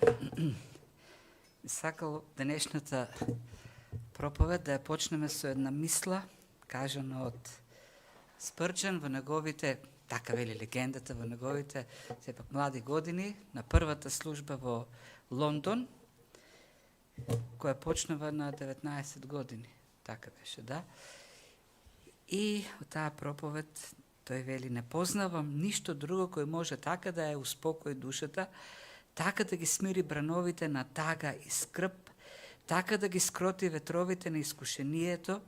Добро. Сакал денешната проповед да ја почнеме со една мисла, кажана од Спрџан во неговите, така вели легендата, во неговите сепак млади години, на првата служба во Лондон, која почнува на 19 години. Така беше, да. И од таа проповед тој вели: не познавам ништо друго кој може така да ја успокои душата, така да ги смири брановите на тага и скрб, така да ги скроти ветровите на искушението,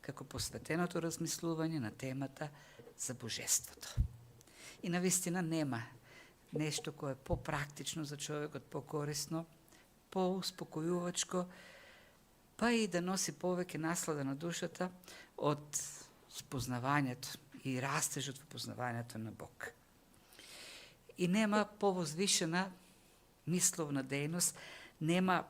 како посветеното размислување на темата за божеството. И навистина нема нешто кое е попрактично за човекот, покорисно, поуспокојувачко, па и да носи повеќе наслада на душата од спознавањето и растежот во познавањето на Бог. И нема повозвишена мисловна дејност, нема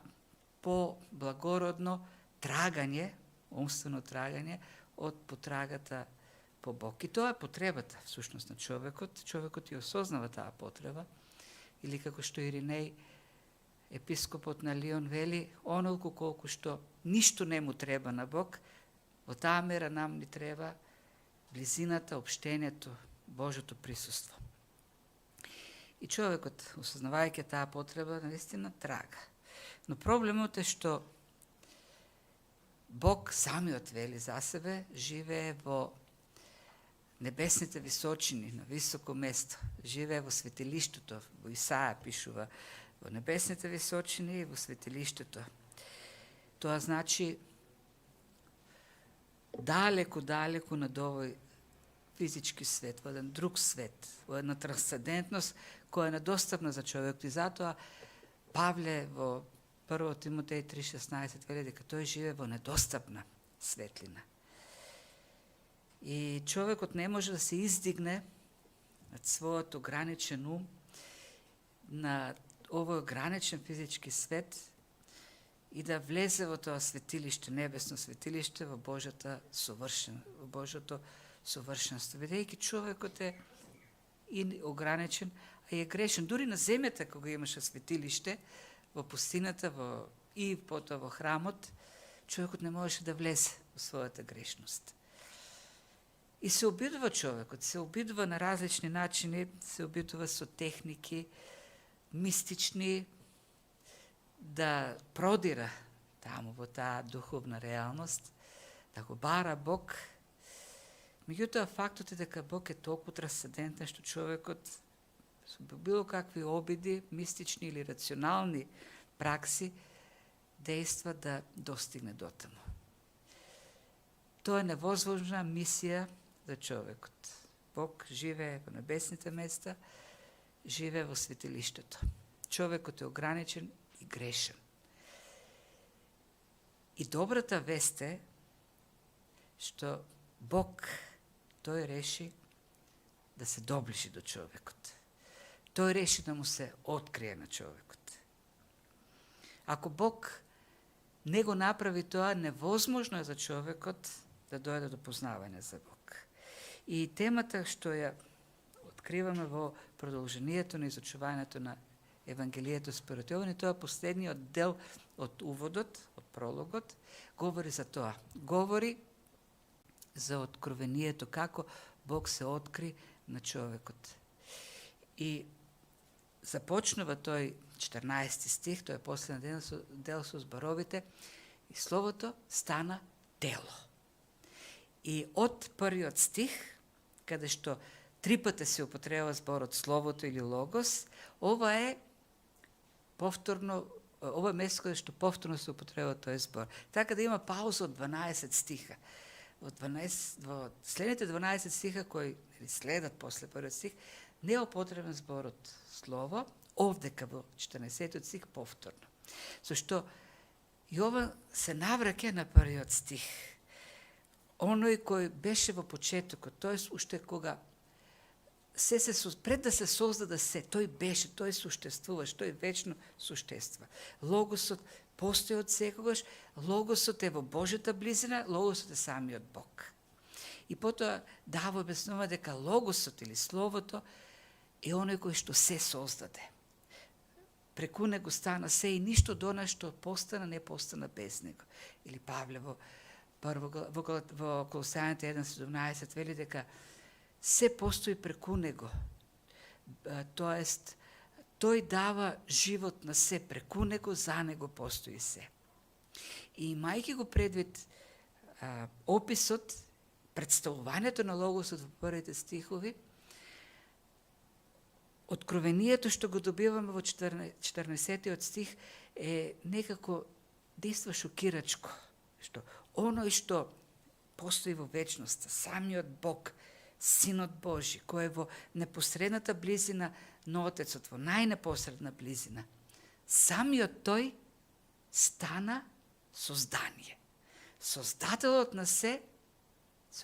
по-благородно трагање, умствено трагање од потрагата по Бог. И тоа е потребата, всушност, на човекот. Човекот ја осознава таа потреба. Или како што Иринеј, епископот на Лион, вели: онолку колку што ништо не му треба на Бог, во таа мера нам ни треба близината, општењето, Божото присуство. И човекот, осознавајќи таа потреба, наистина трага. Но проблемот е што Бог самиот, вели за себе, живее во небесните височини, на високо место. Живее во светилиштето. Во Исаја пишува: во небесните височини и во светилиштето. Тоа значи далеку над овој физички свет, во еден друг свет, во една трансцендентност која е недостапна за човекот. И затоа Павле во 1 Тимотеј 3:16 вели дека тој живее во недостапна светлина. И човекот не може да се издигне над својот ограничен ум, на овој ограничен физички свет и да влезе во тоа светилиште, небесно светилиште, во Божјото совршенство. Бидејќи човекот е и ограничен, а е грешен. Дури на земјата, кога имаше светилиште, во пустината и потоа во храмот, човекот не можеше да влезе во својата грешност. И се обидува човекот, се обидува на различни начини, се обидува со техники мистични да продира таму во таа духовна реалност, да го бара Бог. Меѓутоа, фактот е дека Бог е толку трансцендентен што човекот со било какви обиди, мистични или рационални пракси, дејства да достигне дотаму. Тоа е невозможна мисија за човекот. Бог живее во небесните места, живее во светилиштето. Човекот е ограничен и грешен. И добрата вест е што Бог, тој реши да се доближи до човекот. Тој реши да му се открие на човекот. Ако Бог не го направи тоа, невозможно е за човекот да дојде до познавање за Бог. И темата што ја откриваме во продолжението на изучувањето на Евангелието според Јован, тоа е последниот дел од уводот, од прологот, говори за тоа. Говори за откровението, како Бог се откри на човекот. И започнува тој 14 стих, тој е последен дел со зборовите: и Словото стана тело. И од првиот стих, каде што 3 пати се употреба зборот Словото или Логос, ова е место каде што повторно се употреба тој збор. Така да има пауза од 12 стиха. Во следните 12 стиха кои следат после првиот стих, не е употребен зборот Слово, овдека во 14 стих повторно. Зашто Јован се навраќа на првиот стих. Оној кој беше во почетокот, тоест уште кога пред да се создаде се, тој беше, тој суштествуваш, тој вечно суштества. Логосот постои од секогаш, Логосот е во Божјата близина, Логосот е самиот Бог. И потоа дава објаснува дека Логосот или Словото е оној кој што се создаде. преку него стана се и ништо до нас што постана, не постана без него. Или Павле во Колосајаните 1:17 вели дека се постои преку него. Тоест, тој дава живот на се преку него, за него постои се. И мајки го предвид описот, представувањето на Логосот во првите стихови, откровението што го добиваме во 14 стих е некако действа шокирачко, што оној што постои во вечноста, самиот Бог, Синот Божи, кој е во непосредната близина на Отецот, во најнепосредна близина, самиот тој стана создание. Создателот на се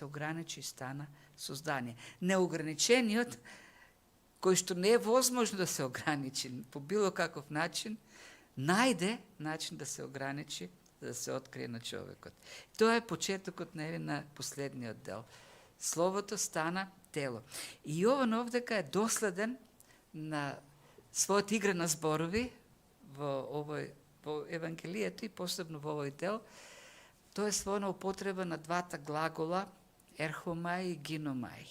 ограничи и стана создание. Неограничениот, кој што не е возможно да се ограничи по било каков начин, најде начин да се ограничи, да се открие на човекот. Тоа е почетокот на последниот дел. Словото стана тело. И Јован овдека е доследен на својот игра на зборови во Евангелието и посебно во овој дел. Тоа е својна употреба на двата глагола ерхомај и гиномај.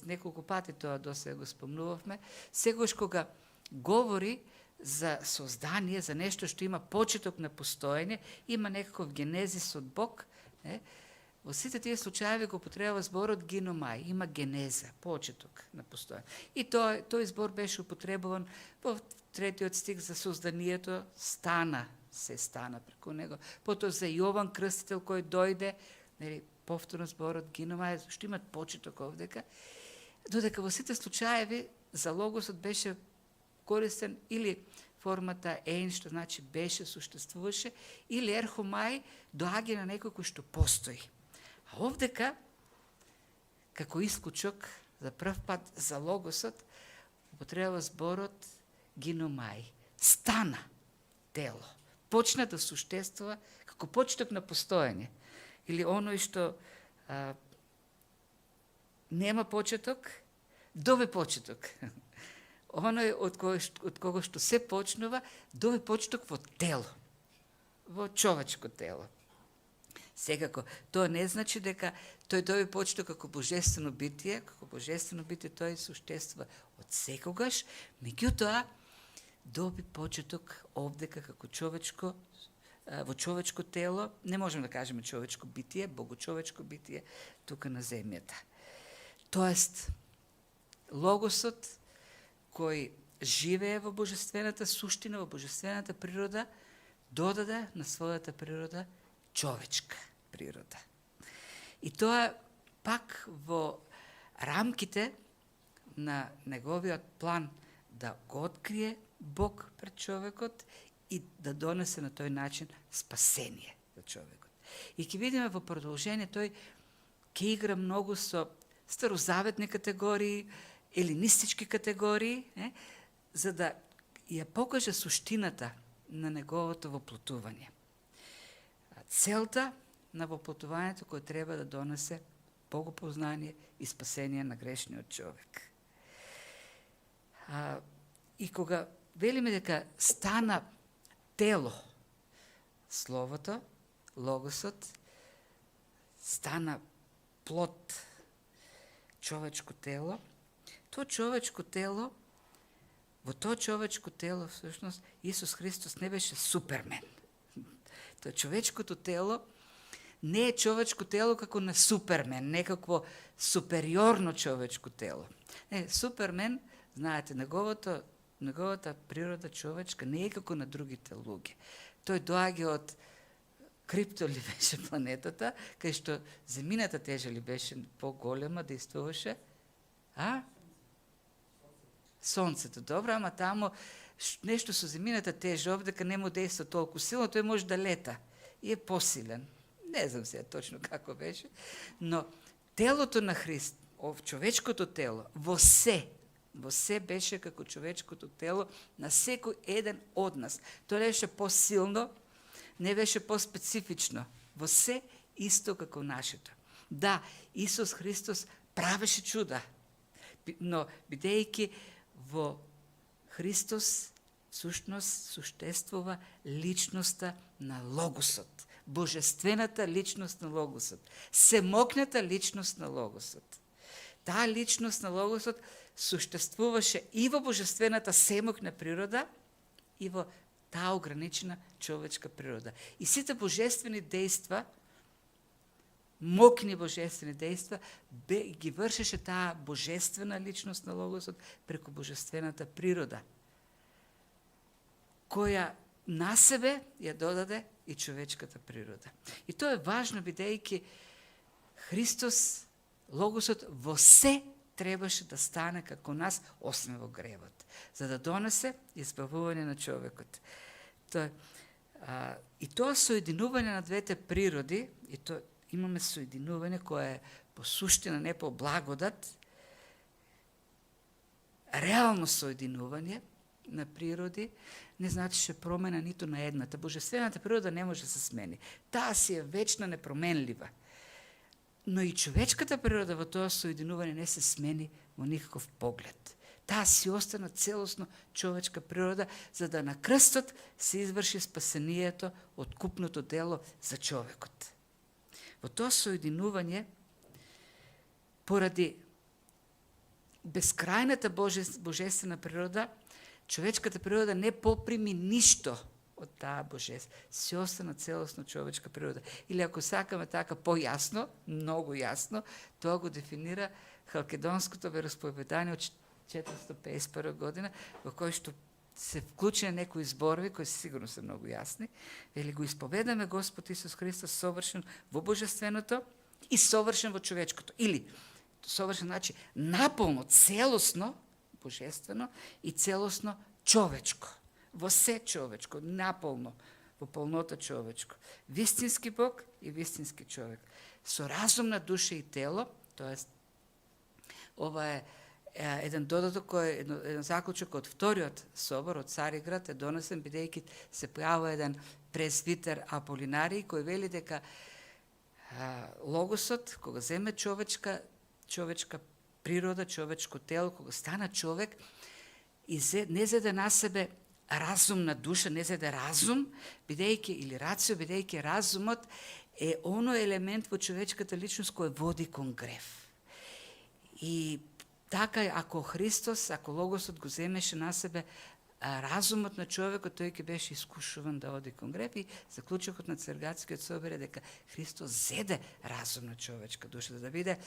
Неколку пати тоа досега го спомнувавме. Секогаш кога говори за создание, за нешто што има почеток на постоење, има некаков генезис од Бог, во сите тие случаи го употребува зборот гиномај, има генеза, почеток на постоење. И тој збор беше употребуван во 3 стих за созданието, се стана преку него. Потоа за Јован Крстител кој дојде, повторно зборот гиномај, што имат почеток овдека, додека во сите случаи за Логосот беше користен или формата ен, што значи беше, суштествуваше, или ерхомај, доаѓа на некој кој што постои. А овдека, како исклучок, за прв пат за Логосот, употребува зборот гиномај. Стана тело. Почна да суштествува како почеток на постоење. Или оној што нема почеток, добе почеток. Оној од кого што се почнува, добе почеток во тело, во човечко тело. Секако, тоа не значи дека тој добе почеток како божествено битие тој суштествува од секогаш, меѓутоа доби почеток овдека како во човечко тело, не можем да кажеме човечко битие, богочовечко битие тука на земјата. Тоест, Логосот кој живее во божествената суштина, во божествената природа, додаде на својата природа човечка природа. И тоа пак во рамките на неговиот план да го открие Бог пред човекот и да донесе на тој начин спасение за човекот. И ќе видиме во продолжение, тој ќе игра многу со старозаветни категории, елинистички категории, за да ја покаже суштината на неговото воплотување. Целта на воплотувањето кој треба да донесе богопознание и спасение на грешниот човек. И кога велиме дека стана тело, Словото, Логосот, стана плод, човечко тело, во тоа човечко тело, всушност, Исус Христос не беше супермен. Тоа човечкото тело не е човечко тело како на супермен, некакво супериорно човечко тело. Супермен, знаете, неговата природа човечка не е како на другите луѓе. Тој доаѓа од Крипто ли беше планетата, кај што земината тежа ли беше поголема, действуваше? Сонцето, добро, ама тамо нешто со земината тежа, овдека не му действа толку силно, тој може да лета и е посилен. Не знам сега точно како беше, но телото на Христ, човечкото тело, во се беше како човечкото тело на секој еден од нас. Тоа беше посилно, не беше поспецифично. Во се исто како нашето. Да, Исус Христос правеше чуда, но бидејќи во Христос Сушност суштествува личноста на Логосот, божествената личност на Логосот, семокната личност на Логосот. Таа личност на Логосот суштествуваше и во божествената семокна природа, и во таа ограничена човечка природа. И сите божествени дејства, мокни божествени дејства, ги вршеше таа божествена личност на Логосот преку божествената природа, која на себе ја додаде и човечката природа. И тоа е важно, бидејќи Христос, Логосот, во се требаше да стане како нас, освен во гревот, за да донесе избавување на човекот. И тоа соединување на двете природи, и тоа имаме соединување кое е по суштина, не по благодат, реално соединување на природи, не значише промена ниту на едната. Божествената природа не може да се смени. Таа си е вечна, непроменлива. Но и човечката природа во тоа соединување не се смени во никаков поглед. Таа си остана целосно човечка природа, за да на крстот се изврши спасението, откупното дело за човекот. Во тоа соединување, поради безкрајната божествена природа, човечката природа не поприми ништо од таа божество. Се остана целосно човечка природа. Или ако сакаме така појасно, многу јасно, тоа го дефинира халкедонското вероисповедание од 451 година, во кој што се вклучени некои зборови, кои сигурно се многу јасни. Вели, го исповедаме Господ Исус Христос совршен во божественото и совршен во човечкото. Или, совршен значи наполно, целосно божествено и целосно човечко. Во се човечко, наполно, во полнота човечко. Вистински Бог и вистински човек. Со разумна душа и тело, тоест, ова е еден додаток, еден заклучок од вториот собор, од Цариград, е донесен, бидејќи се појавува еден пресвитер Аполинарий, кој вели дека Логосот, кога земе човечка природа, човечко тело, кога стана човек, и не зеде на себе разумна душа, не зеде разум, бидејќи, или рацио, бидејќи разумот е оној елемент во човечката личност кој води кон грев. И така, ако Христос, ако Логосот го земеше на себе разумот на човекот, тој ќе беше искушуван да оди кон грев, и заклучокот на Цергатскиот собор е дека Христос зеде разум на човечка душа, да биде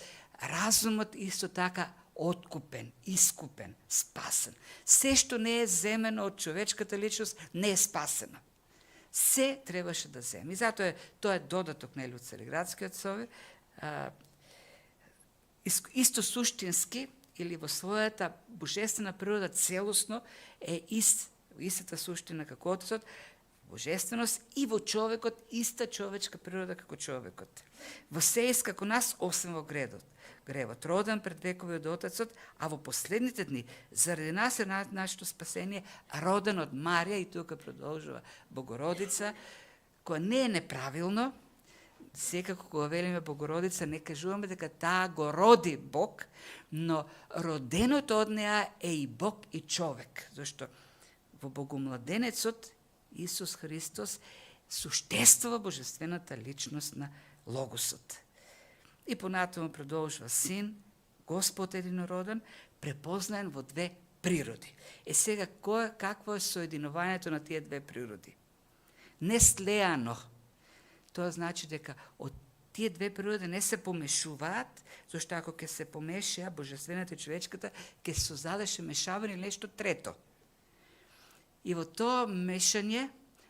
разумот исто така откупен, искупен, спасен. Се што не е земено од човечката личност не е спасено. Се требаше да земе. И затоа тоа е додаток на од Цариградскиот собор, исто суштински, или во својата божествена природа целосно е истата суштина како Отецот, божественост, и во човекот иста човечка природа како човекот. Во се иска како нас, освен во гревот, роден пред векови од Отецот, а во последните дни, заради нас е нашето спасение, роден од Марија, и тука продолжува Богородица, која не е неправилно. Секако кога велиме Богородица, не кажуваме дека таа го роди Бог, но роденото од неа е и Бог и човек, зашто во Богомладенецот Исус Христос суштествува божествената личност на Логосот. И понатаму продолжува Син, Господ единороден, препознаен во две природи. Сега, какво е соединувањето на тие две природи? Не слеано. Тоа значи дека од тие две природи не се помешуваат, зашто ако ќе се помешаа божествената и човечката, ќе се создадеше мешавање или нешто трето. И во тоа мешање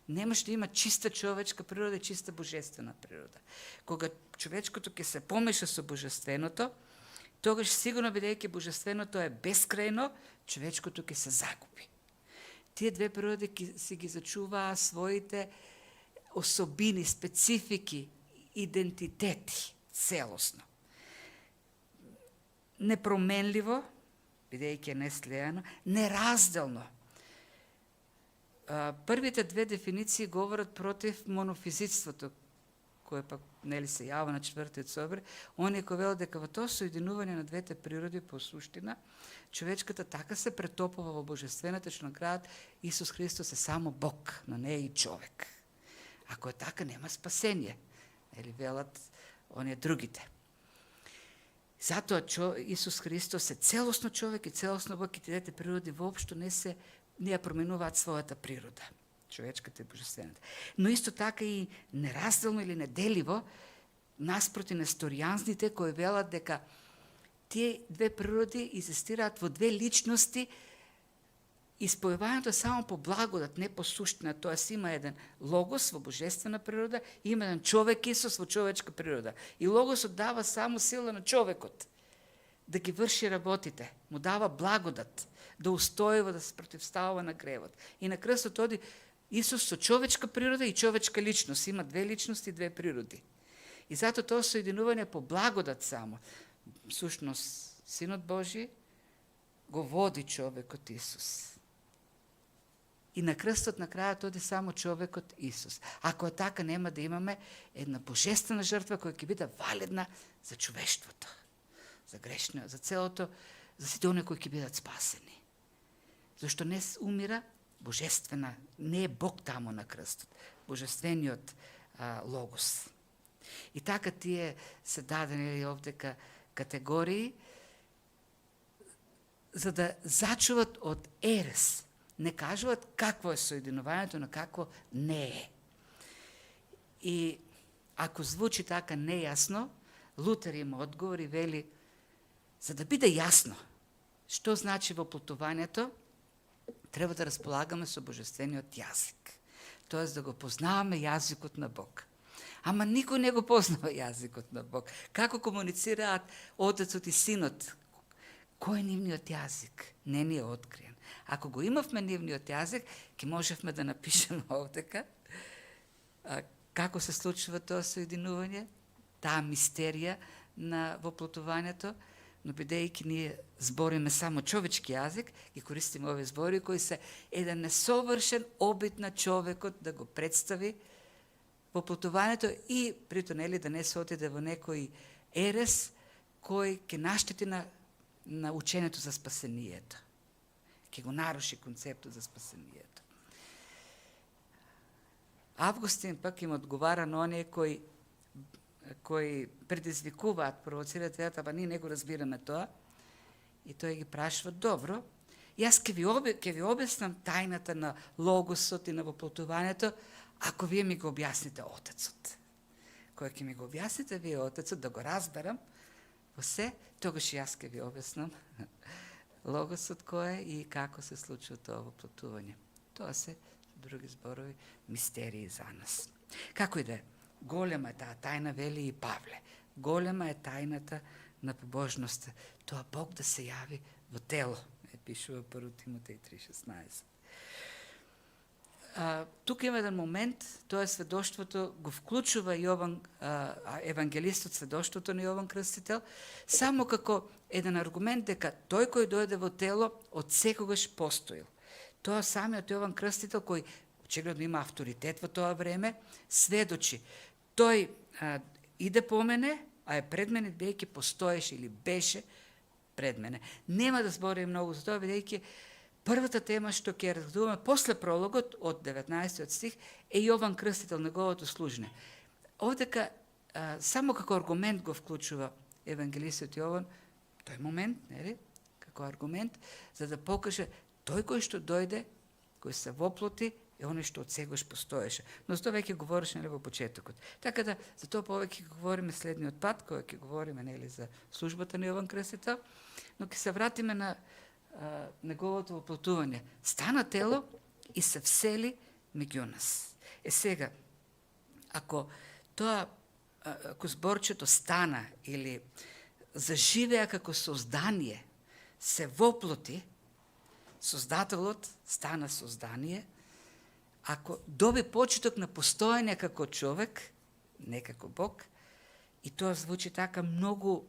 не може да има чиста човечка природа и чиста божествена природа. Кога човечкото ќе се помеша со божественото, тогаш сигурно, бидејќи божественото е бескрајно, човечкото ќе се загуби. Тие две природи си ги зачуваа своите особини, специфики, идентитети, целосно. Непроменливо, бидејќи е неслеано, неразделно. Првите две дефиниции говорат против монофизитството, кој пак нели се јава на 4-тиот собор, оние кои велат дека во тоа соединување на двете природи по суштина, човечката така се претопува во божествената, што на крајот Исус Христос е само Бог, но не е и човек. Ако е така, нема спасение, нели велат оние другите. Затоа Исус Христос е целосно човек и целосно Бог, и двете природи воопшто не ја променуваат својата природа, човечката и божествената. Но исто така и неразделно или неделиво наспроти несторијанзните кои велат дека тие две природи изистираат во две личности, испојувањето само по благодат, не по суштина, тоест има еден логос во божествена природа и има еден човек Исус во човечка природа. И логосот дава само сила на човекот да ги врши работите, му дава благодат, да устојува, да се противставува на гревот. И на крстот оди Исус со човечка природа и човечка личност, има две личности и две природи. И затоа тоа соединување по благодат само. Сушност, Синот Божи го води човекот Исус. И на крстот на крајот оди само човекот Исус. Ако е така, нема да имаме една божествена жртва која ќе биде валидна за човештвото, за грешниот, за целото, за сите оние кои ќе бидат спасени. Зашто не умира божествена, не е Бог тамо на крстот, божествениот логос. И така тие се дадени овдека категории за да зачуват од ерес. Не кажуват какво е соединувањето, но какво не е. И ако звучи така нејасно, Лутер има одговор и вели, за да биде јасно што значи воплотувањето, треба да располагаме со божествениот јазик. Тоест да го познаваме јазикот на Бог. Ама никој не го познава јазикот на Бог. Како комуницираат Отецот и Синот? Кој е нивниот јазик? Не ни е откриен. Ако го имавме нивниот јазик, ќе можевме да напишеме овдека како се случува тоа соединување, таа мистерија на воплотувањето, но бидејќи ние збориме само човечки јазик, ги користиме овие збори кои се еден несовршен обид на човекот да го представи воплотувањето и прито нели да не се отиде во некој ерес кој ќе наштети на учењето за спасението. Ќе го наруши концептот за спасението. Августин пак им одговара на оние кои предизвикуваат, провоцираат, велат, ама ние не го разбираме тоа. И тој ги прашува, добро, јас ќе ви објаснам тајната на логосот и на воплотувањето, ако вие ми го објасните Отецот. Кој ќе ми го објасните вие Отецот, да го разберам, во се, тогаш јас ќе ви објаснам логосот кој е и како се случува тоа воплотување. Тоа се, други зборови, мистерии за нас. Како и да е, голема е таа тајна, вели и Павле. Голема е тајната на побожноста. Тоа Бог да се јави во тело, пишува 1 Тимотеј 3:16. Тука има еден момент, тоа е сведоштвото, го вклучува Јован, евангелистот, сведоштвото на Јован Крстител, само како еден аргумент дека тој кој дојде во тело од секогаш постоил. Тоа самиот Јован Крстител, кој очигледно има авторитет во тоа време, сведочи. Тој иде по мене, а е пред мене, бидејќи постоеше или беше пред мене. Нема да зборим многу за тоа, бидејќи првата тема што ќе разгледуваме после прологот од 19 стих е Јован Крстител, неговото служење. Овдека само како аргумент го вклучува евангелистот Јован тој момент, нели? Како аргумент за да покаже тој кој што дојде, кој се воплоти, е оној што од сегаш постоеше. Но за тоа веќе говореше нели во почетокот. Така да за тоа повеќе ќе говориме следниот пат, кога ќе говориме нели за службата на Јован Крстител, но ќе се вратиме на неговото воплотување. Стана тело и се всели меѓу нас. Сега, ако зборчето стана или заживеа како создание, се воплоти, Создателот стана создание, ако доби почеток на постоење како човек, не како Бог, и тоа звучи така многу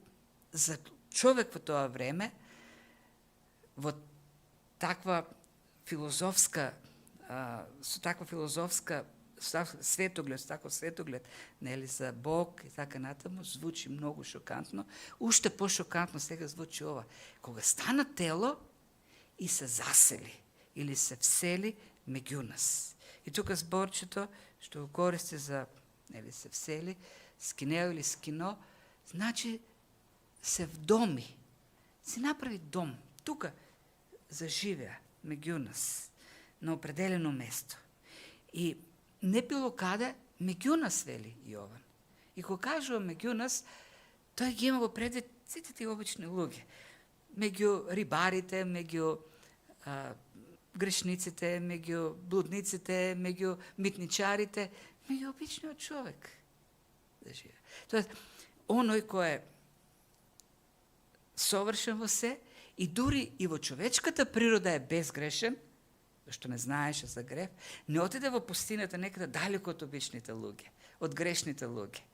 за човек во тоа време, во таква филозофска, со таква филозофска таков светоглед, нели, за Бог и така натаму, звучи многу шокантно. Уште по-шокантно сега звучи ова. Кога стана тело и се засели или се всели меѓу нас. И тука зборчето што го користи за, нели, се всели, скинео или скино, значи се вдоми, се направи дом. Тука заживеа меѓу нас, на определено место. И не било каде, меѓу нас, вели Јован. И кога кажува меѓу нас, тој ги има во предвид сите тие обични луѓе. Меѓу рибарите, меѓу грешниците, меѓу блудниците, меѓу митничарите, меѓу обичниот човек да живе. Тоест, оној кој е совршен во се и дури и во човечката природа е безгрешен, што не знаеше за грев, не отиде во пустината некаде далеко од обичните луѓе, од грешните луѓе.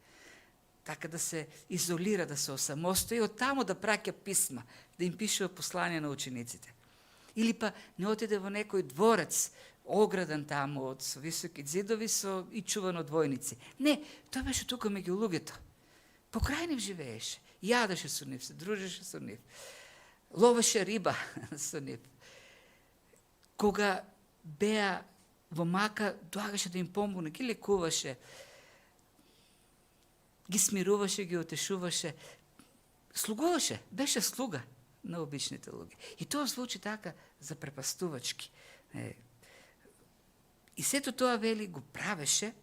Така да се изолира, да се осамостои, од таму да праќа писма, да им пишува посланија на учениците. Или па не отиде во некој дворец, ограден таму од со високи ѕидови со и чувано од војници. Не, тој беше тука меѓу луѓето. Покрај нив живееше, јадеше со нив, се дружеше со нив, ловеше риба со нив. Кога беа во мака, доагаше да им помогне, ги лекуваше, ги смируваше, ги утешуваше, слугуваше, беше слуга на обичните луѓе. И тоа звучи така запрепастувачки. И сето тоа, вели, го правеше,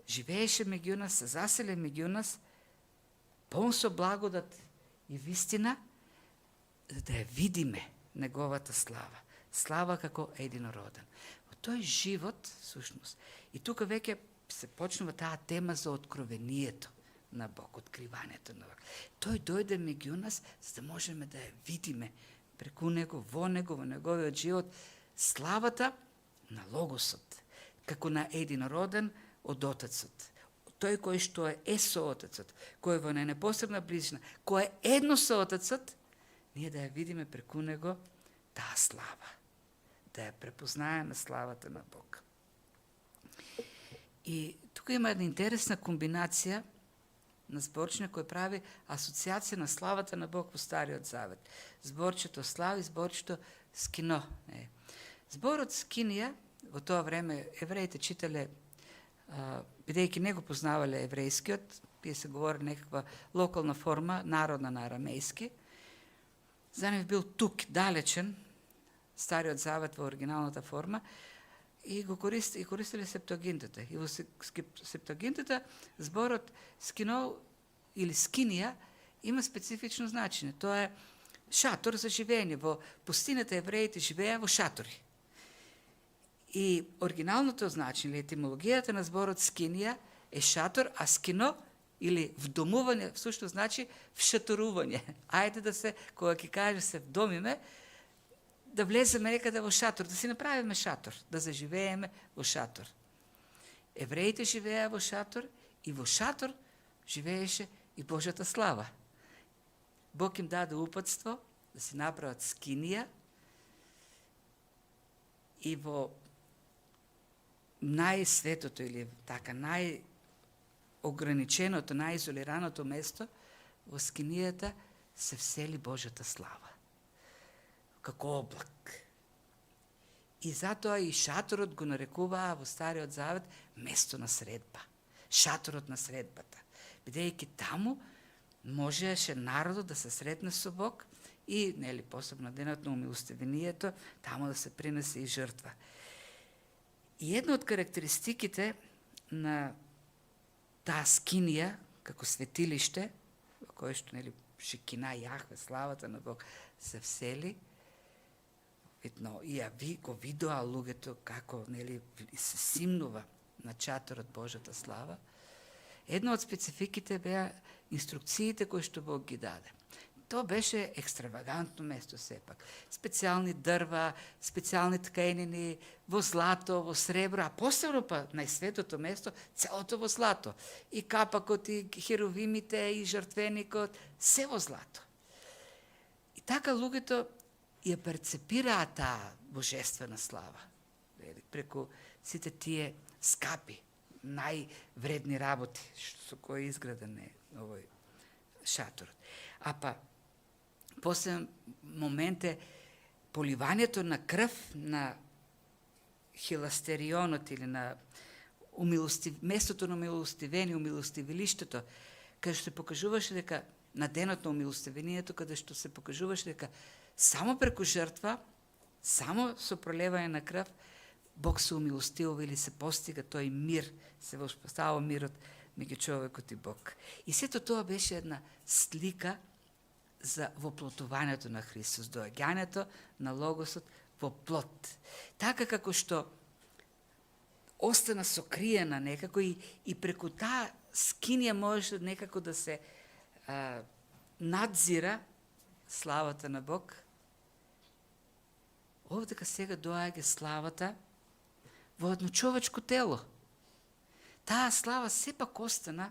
живееше меѓу нас, се заселе меѓу нас, полн со благодат и вистина, да ја видиме неговата слава. Слава како единороден. Во тој живот, всушност, и тука веќе се почнува таа тема за откровението на Бог, откривањето на Бог. Тој дојде меѓу нас, за да можеме да ја видиме преку него, во неговиот живот, славата на Логосот, како на единороден од Отецот. Тој кој што е со Отецот, кој е во непосредна близина, кој е едно со Отецот, ние да ја видиме преку него таа слава, да ја препознаеме славата на Бог. И тука има една интересна комбинација на зборчина кој прави асоциација на славата на Бог во Стариот Завет. Зборчето слави, зборчето скино. Зборот скинија, во тоа време евреите читале, бидејќи не го познавале еврејскиот, тие се говори некаква локална форма, народна на арамејски, за нив бил тук, далечен, Стариот Завет во оригиналната форма, и го користиле Септуагинтата. И во Септуагинтата зборот скино или скинија има специфично значење. Тоа е шатор за живење. Во пустината евреите живееа во шатори. И оригиналното значење, етимологијата на зборот скинија е шатор, а скино или вдомување, всушност значи вшаторување. Ајде да се, кога ќе каже се вдомиме, да влеземе некаде во шатор, да си направиме шатор, да заживееме во шатор. Евреите живееа во шатор и во шатор живееше и Божјата слава. Бог им даде упатство да си направат скинија и во најсветото или така најограниченото, најизолираното место, во скинијата се всели Божјата слава. Како облак. И затоа и шаторот го нарекуваа во Стариот Завет место на средба. Шаторот на средбата. Бидејќи таму можеше народот да се сретне со Бог и, нели, посебно денот на умилостивението, таму да се принесе и жртва. И една од карактеристиките на таа скинија, како светилиште, во кое што, нели, Шекина Јахве, славата на Бог, се всели, видно, и го видоа луѓето како, нели, се симнува на чаторот Божјата слава. Една од спецификите беа инструкциите кои што Бог ги даде. Тоа беше екстравагантно место сепак. Специјални дрва, специјални тканини, во злато, во сребро, а посебно па најсветото место, целото во злато. И капакот, и херовимите, и жртвеникот, се во злато. И така луѓето ја перцепираа таа божествена слава. преку сите тие скапи, највредни работи со кои изграден е овој шаторот. А па посебен момент е поливањето на крв на хиластерионот или на местото на умилостивени, умилостивилиштето, каде што се покажуваше дека на денот на умилостивението, каде што се покажуваше дека само преку жртва, само со пролевање на крв, Бог се умилостивува или се постига тој мир, се воспоставува мирот меѓу човекот и Бог. И сето тоа беше една слика за воплотувањето на Христос, доаѓањето на Логосот во плот. Така како што остана сокриена некако и преку таа скинија можеше некако да се надзира славата на Бог. Овдека сега доаѓа славата во едно човечко тело. Таа слава сепак остана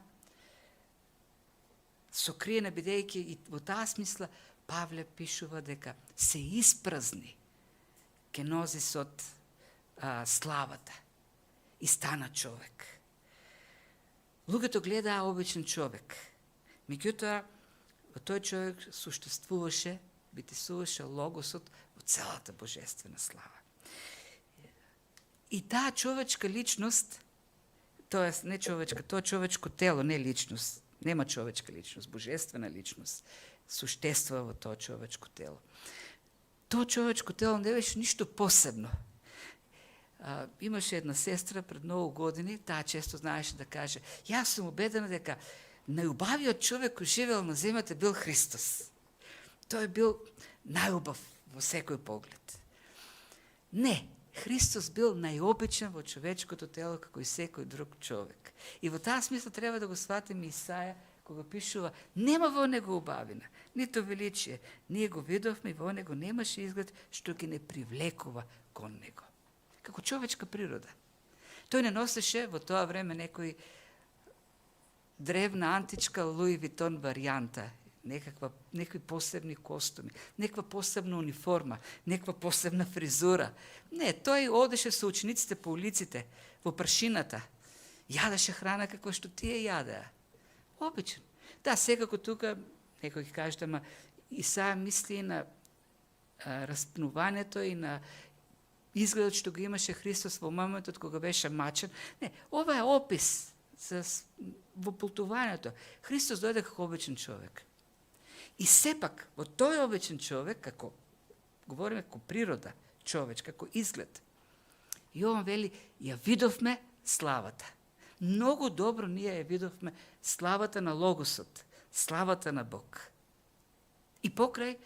сокриена, бидејќи и во таа смисла Павле пишува дека се испразни кенозисот славата и стана човек. Луѓето гледаа обичен човек. Меѓутоа, во тој човек суштествуваше, битисуваше Логосот во целата божествена слава. И таа човечка личност, тоест не човечка, тоа човечко тело, не личност, нема човечка личност, божествена личност, суштествува во тоа човечко тело. Тоа човечко тело не беше ништо посебно. Имаше една сестра пред многу години, таа често знаеше да каже: јас сум убедена дека најубавиот човек кој живеел на земјата бил Христос. Тој бил најубав во секој поглед. Не, Христос бил најобичен во човечкото тело како и секој друг човек. И во таа смисла треба да го сватиме Исаја кога пишува: нема во него убавина, нито величие. Ние го видовме и во него немаше изглед што ги не привлекува кон него. Како човечка природа. Тој не носеше во тоа време некој древна античка Луи Витон варијанта, некакви посебни костуми, некаква посебна униформа, некаква посебна фризура. Не, тој одеше со учениците по улиците, во прашината, јадеше храна како што тие јадеа. Обичен. Да, секако тука некој ќе каже, ама Исаја мисли на распнувањето и на изгледот што го имаше Христос во моментот кога беше мачен. Не, ова е опис за воплотувањето. Христос дојде како обичен човек. И сепак, во тој обичен човек, како говориме како природа, човеч, како изглед, Јован вели: ја видовме славата. Многу добро ние ја видовме славата на Логосот, славата на Бог. И покрај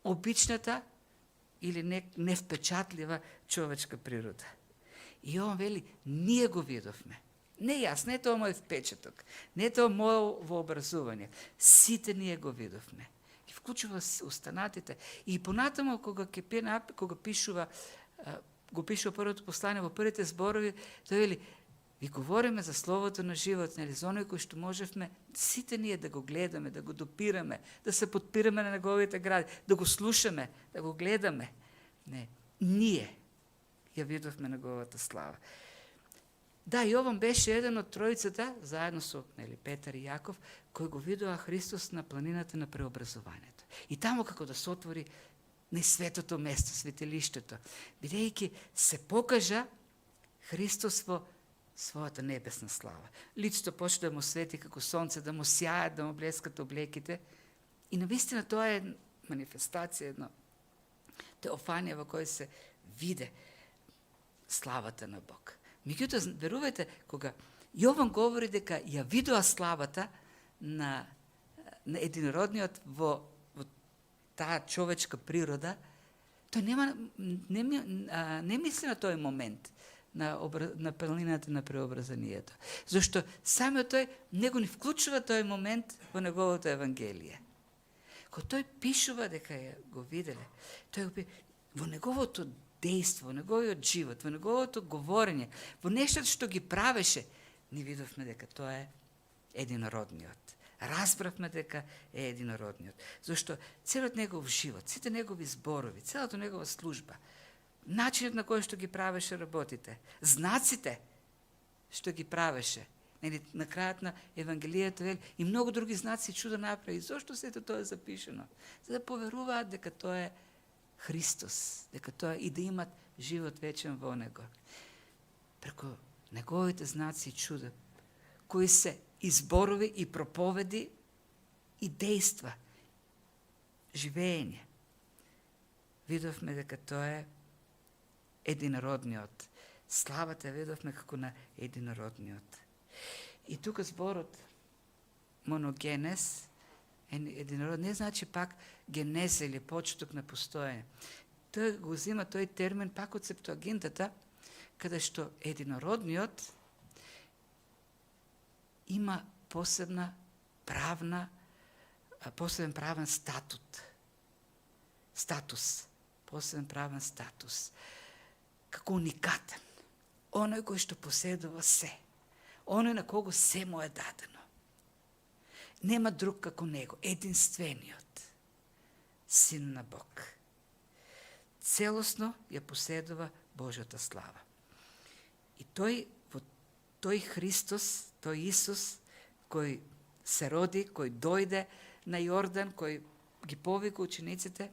обичната или невпечатлива човечка природа. И Јован вели: ние го видовме. Не јас, не тоа мој впечаток, не тоа мојо вообразување. Сите ние го видовме. И вклучува останатите. И понатамо кога пишува, го пишува првото послание во првите зборови, тој вели: ви говориме за словото на живот, нели, за оној кој што можевме сите ние да го гледаме, да го допираме, да се подпираме на неговите гради, да го слушаме, да го гледаме. Не, ние ја видовме неговата слава. Да, Јован беше еден од тројцата, заедно со Петар и Јаков, кој го видоа Христос на планината на преобразувањето. И тамо како да се отвори најсветото место, светилиштето, бидејќи се покажа Христос во својата небесна слава. Лицето почна да му свети како сонце, да му сјаат, да му блескат облеките. И навистина тоа е манифестација, едно теофанија во кој се виде славата на Бог. Меѓутоа, верувајте, кога Јован говори дека ја видоа славата на единородниот во таа човечка природа, тој не мисли на тој момент на планината на преобразанието. Зашто самиот тој него не вклучува тој момент во неговото евангелие. Кога тој пишува дека ја го виделе, тој во неговото дејство, во неговиот живот, во неговото говорење, во нештото што ги правеше, ни видовме дека тоа е единородниот. Разбравме дека е единородниот. Зашто целиот негов живот, сите негови зборови, целата негова служба, начинот на кој што ги правеше работите, знаците што ги правеше. На крајот на Евангелието и многу други знаци и чуда направи. Зошто сето тоа е запишено? За да поверуваат дека тоа е Христос, дека тоа и да имат живот вечен во Него. Преку Неговите знаци и чуда, кои се изборови и проповеди и дејства, живење. Видовме дека тоа е единородниот. Славата видовме како на единородниот. И тука зборот моногенез, единород, не значи пак генеза или почеток на постоење. Тој го зима тој термин пак од Септуагинтата, каде што единородниот има посебен правен статус, како уникатен. Оној кој што поседува се, оној на кого се му е дадено. Нема друг како него, единствениот Син на Бог. Целосно ја поседува Божјата слава. И тој Христос, тој Исус, кој се роди, кој дојде на Јордан, кој ги повика учениците,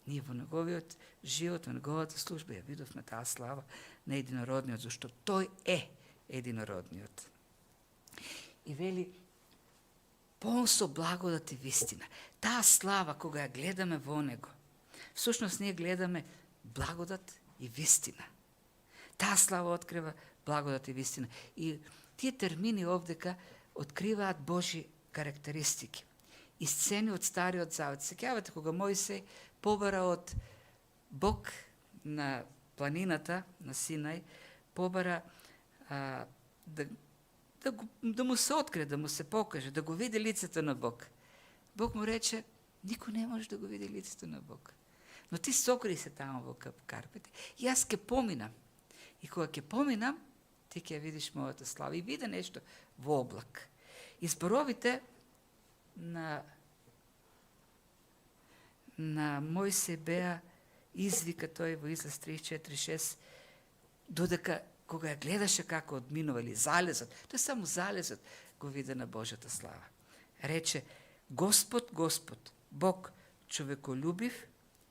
ние во неговиот живот, во неговата служба ја видовме таа слава на единородниот, зашто тој е единородниот. И вели, полн со благодат и вистина. Таа слава, кога ја гледаме во него, всушност ние гледаме благодат и вистина. Таа слава открива благодат и вистина. И тие термини овдека откриваат Божи карактеристики. И сцени од Стариот Завет. Сеќавате кога Мојсей побара од Бог на планината на Синај, побара да му се открие, да му се покаже, да го види лицето на Бог. Бог му рече, никој не може да го види лицето на Бог. Но ти сокри се тамо во карпите и јас ќе поминам. И кога ќе поминам, ти ќе видиш мојата слава. И биде нешто во облак. И зборовите на Мојсей беа извика тој во Излез 34:6, додека кога ја гледаше како одминува или залезот, тој само залезот го виде на Божјата слава. Рече, Господ, Господ, Бог човеколюбив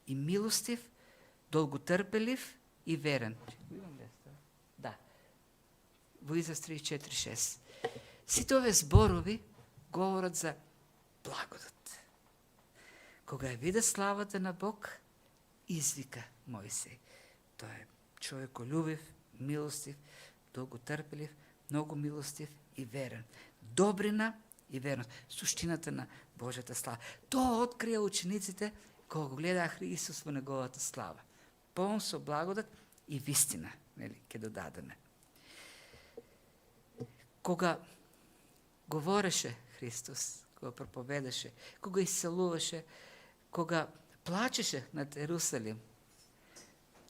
и милостив, долготрпелив и верен. Да. Во Излез 34:6. Сите овие зборови говорат за благодат. Кога ја виде славата на Бог, извика Мојсей. Тој е човеколюбив, милостив, долготрпелив, многу милостив и верен. Добрина и верност. Суштината на Божјата слава. Тоа открија учениците кога го гледаа Исус во неговата слава. Полн со благодат и вистина, ќе додадеме. Кога говореше Христос, кога проповедаше, кога исцелуваше, кога плачеше над Ерусалим,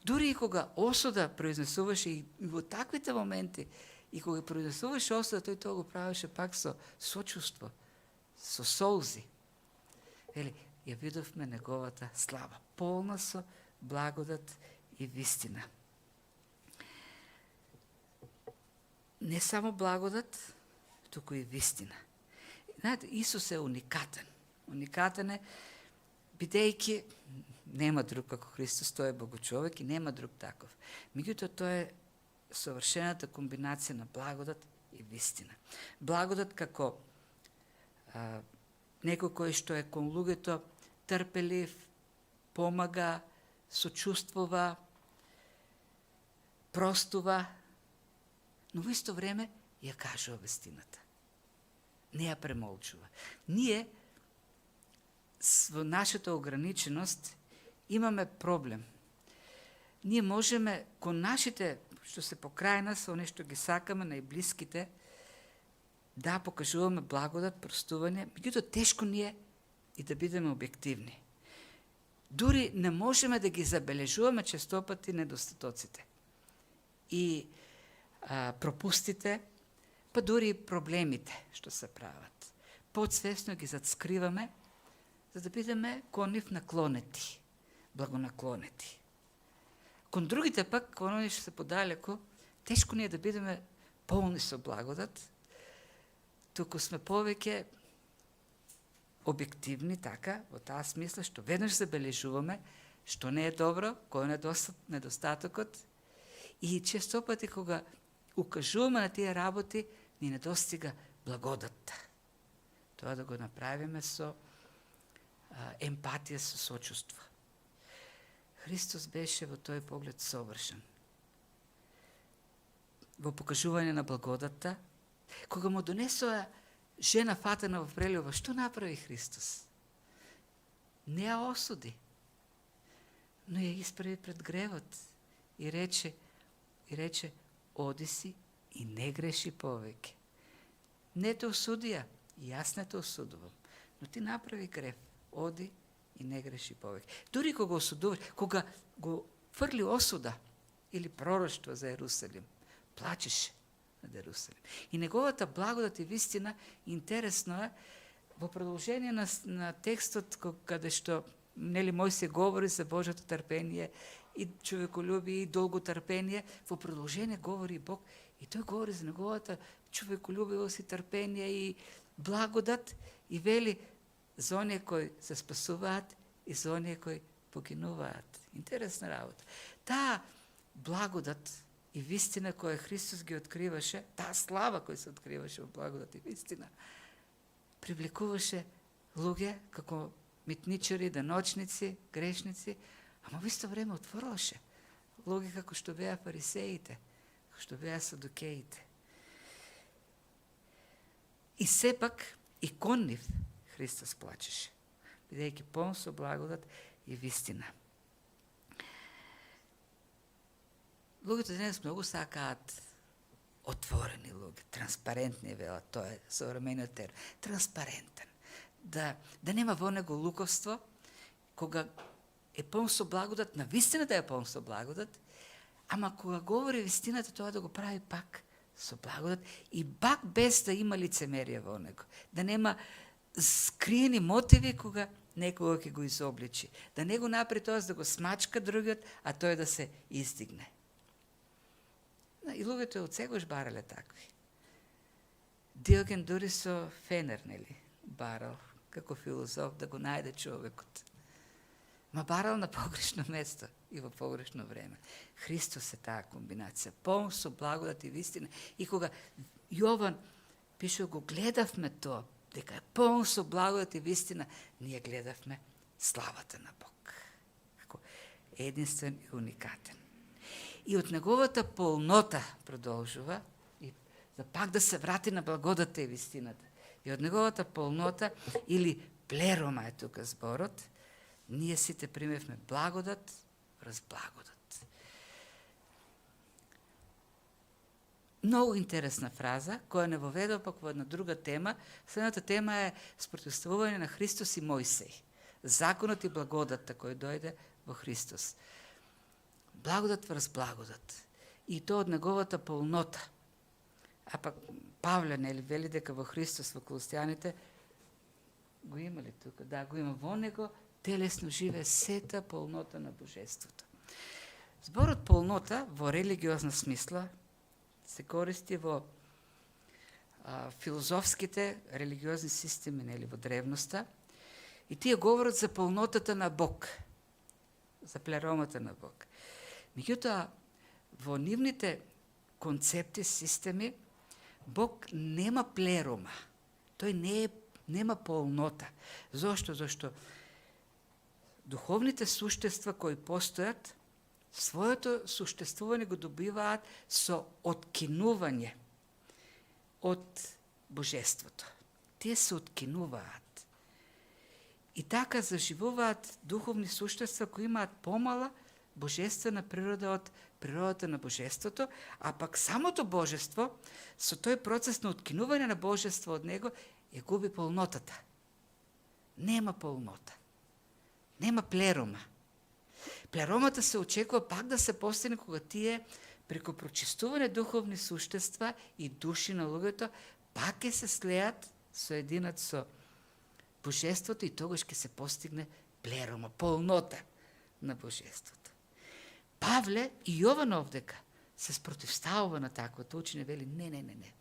дури и кога осуда произнесуваше и во таквите моменти, и кога произнесуваше осуда, тој тоа го правеше пак со сочувство, со солзи. Ја видовме неговата слава, полна со благодат и вистина. Не само благодат, туку и вистина. Знаете, Исус е уникатен. Уникатен е, бидејќи нема друг како Христос, тој е Богочовек и нема друг таков. Меѓутоа, тоа е совршената комбинација на благодат и вистина. Благодат како некој кој што е кон луѓето трпелив, помага, сочувствува, простува, но во исто време ја кажува вистината. Не ја премолчува. Ние во нашата ограниченост имаме проблем. Ние можеме кон нашите, што се покрај нас, со нешто ги сакаме, најблиските, да покажуваме благодат, простување, меѓутоа тешко ни е и да бидеме објективни. Дури не можеме да ги забележуваме честопати недостатоците и пропустите, па дури и проблемите што се прават. Подсвесно ги зацкриваме, за да бидеме кон нив наклонети, благонаклонети. Кон другите пак, кон они што се подалеку, тешко ни е да бидеме полни со благодат, туку сме повеќе објективни, така, во таа смисла, што веднаш забележуваме што не е добро, кој е недостатокот, и често пати кога укажуваме на тие работи, ни недостига благодатта. Тоа да го направиме со емпатија, со сочувство. Христос беше во тој поглед совршен. Во покажување на благодатта, кога му донесоа жена фатена во прелюба, што направи Христос? Не ја осуди, но ја исправи пред гревот и рече, оди си и не греши повеќе. Не те осудија, и јас не те осудувам, но ти направи грев, оди и не греши повеќе. Дури кога осудуваш, кога го фрли осуда или пророштво за Ерусалим, плачеше над Ерусалим. И неговата благодат и вистина, интересно е, во продолжение на текстот, каде што Мојсија говори за Божјото трпение и човеколюбие и долго трпение, во продолжение говори Бог и тој говори за неговата човеколюбивост и трпение и благодат и вели за оние кои се спасуваат и за оние кои погинуваат. Интересна работа. Таа благодат и вистина која Христос ги откриваше, таа слава која се откриваше во благодат и вистина, привлекуваше луѓе како митничари, даночници, грешници, ама во исто време отворуваше луѓе како што беа фарисеите, како што беа садукеите. И сепак и кон нив Христос плачеше, бидејќи полн со благодат и вистина. Луѓето денес многу сакаат отворени луѓе, транспарентни велат, тоа е современиот термин, транспарентен. Да нема во него луковство, кога е полн со благодат, на вистината е полн со благодат, ама кога говори вистината, тоа да го прави пак со благодат и пак без да има лицемерие во него. Да нема скриени мотиви кога некога ќе го изобличи. Да не го направи тоа за да го смачка другиот, а тој да се издигне. И луѓето од сегош барале такви. Диоген дури со фенер, нели, барал како филозоф да го најде човекот. Ма барал на погрешно место и во погрешно време. Христос е таа комбинација, полн со благодат и вистина. И кога Јован пише, го гледавме тоа, дека е полн со благодат и вистина, ние гледавме славата на Бог. Како единствен и уникатен. И од неговата полнота продолжува, и за пак да се врати на благодата и вистината. И од неговата полнота, или плерома е тука зборот, ние сите примевме благодат врз благодат. Многу интересна фраза, која не воведува пак во една друга тема. Следната тема е спротивставување на Христос и Мојсей. Законот и благодатта кој дојде во Христос. Благодат врз благодат. И тоа од неговата полнота. А пак Павле, нели, вели дека во Христос, во Колосјаните, го има ли тука? Да, го има. Во него телесно живее сета полнота на Божеството. Зборот полнота во религиозна смисла се користи во филозофските религиозни системи, нели, во древноста, и тие говорат за полнотата на Бог, за плеромата на Бог. Меѓутоа, во нивните концепти, системи, Бог нема плерома. Тој нема полнота. Зошто? Зошто духовните суштества кои постојат, своето суштествување го добиваат со откинување од Божеството. Тие се откинуваат. И така заживуваат духовни суштества кои имаат помала божествена природа од природата на Божеството, а пак самото Божество, со тој процес на откинување на Божество од него, ја губи полнотата. Нема полнота. Нема плерома. Плеромата се очекува пак да се постигне кога тие, преку прочистување духовни суштества и души на луѓето, пак ќе се слеат, соединат со Божеството и тогаш ќе се постигне плерома, полнота на Божеството. Павле и Јован овдека се спротивставува на таквото учење, вели не.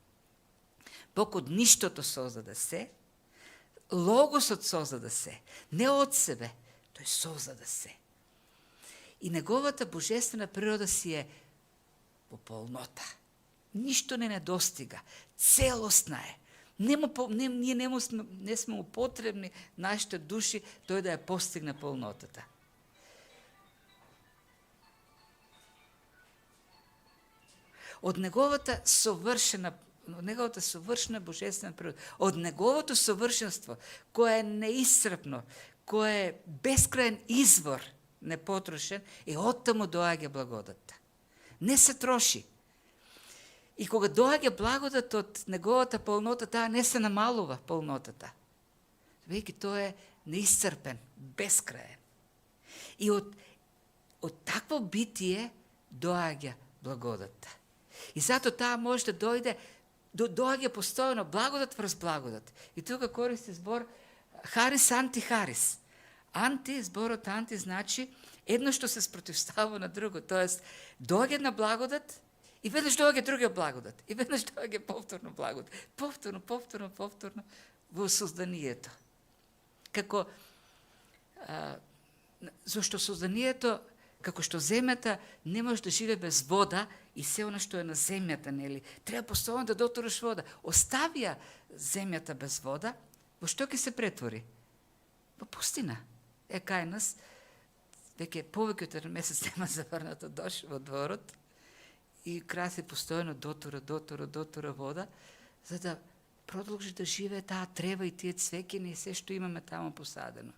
Бог од ништото создаде се, Логосот создаде се, не од себе, тој создаде се. И неговата божествена природа си е во полнота. Ништо не недостига, целосна е. Ние не сме употребни нашите души тој да ја постигне полнотата. Од неговата совршена божествена природа, од неговото совршенство, кое е неисцрпно, кое е бескрајен извор, непотрошен, и оттаму доаѓа благодата. Не се троши. И кога доаѓа благодат од неговата полнота, таа не се намалува полнотата. Веќе тој е неисцрпен, бескрајен. И од такво битие доаѓа благодата. И зато таа може да доаѓа постојано благодат врз благодат. И тука користи збор харис, антихарис. Зборот анти значи едно што се спротивстава на друго. Тоест, доаѓа една благодат и веднаш доаѓа друга благодат. И веднаш доаѓа повторно благодат. Повторно во созданието. Како, зашто созданието, како што земјата не може да живее без вода и се она што е на земјата, нели? Треба постојано да дотораш вода. Оставија земјата без вода, во што ќе се претвори? Во пустина. Кај нас, веќе повеќе од еден месец нема заврнато дош во дворот и краси постојано дотура вода, за да продолжи да живее таа трева и тие цвеќини и се што имаме таму посадено.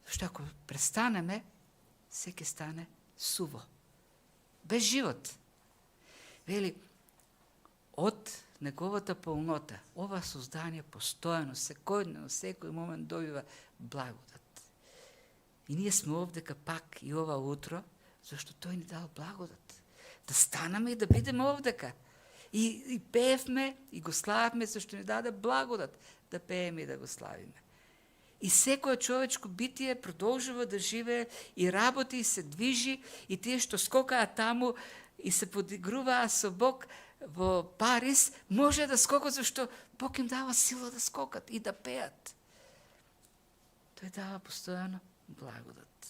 Зашто ако престанеме, се ќе стане суво. Без живот. Вели, од неговата полнота, ова создание постојано, секој момент добива благодат. И ние сме овдека пак и ова утро, зашто тој ни дал благодат. Да станаме и да бидеме овдека. И пеевме, и го славиме, зашто ни даде благодат да пееме и да го славиме. И секој човечко битие продолжува да живее и работи и се движи, и тие што скокаат таму и се подигруваа со Бог во Париз, може да скокат зашто Бог им дава сила да скокат и да пеат. Тој дава постојано благодат.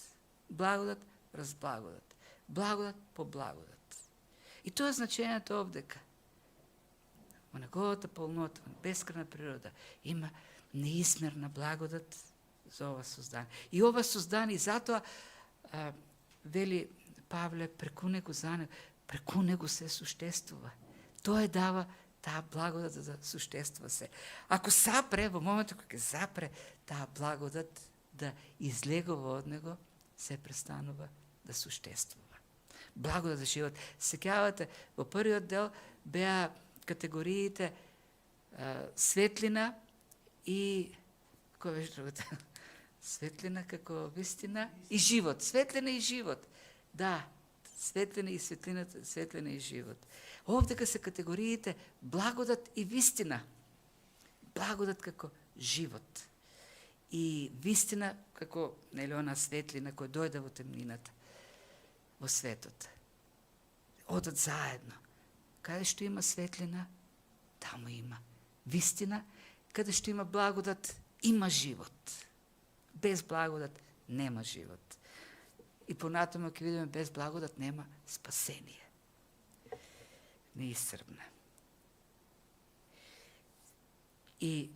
Благодат врз благодат. Благодат по благодат. И тоа е значењето овдека. Во неговата полнота, во бескрајна природа, има неизмерна благодат за ова создание. И ова создание, затоа вели Павле, преку него се суштествува. Тој дава таа благодат за да суштествува се. Ако запре, во моментот кога ќе запре таа благодат да излегува од него, се престанува да суштествува. Благодат за живот. Сеќавате, во првиот дел беа категориите светлина и кој беше другата? Светлина како вистина и живот. Светлина и живот. Да, светлина и светлината, светлина и живот. Овдека се категориите благодат и вистина. Благодат како живот. И вистина како, нели, она светлина која дојде во темнината, во светот. Одат заедно. Каде што има светлина, таму има вистина. Каде што има благодат, има живот. Без благодат нема живот. И понатаму ќе видиме, без благодат нема спасение. Неисцрпна. И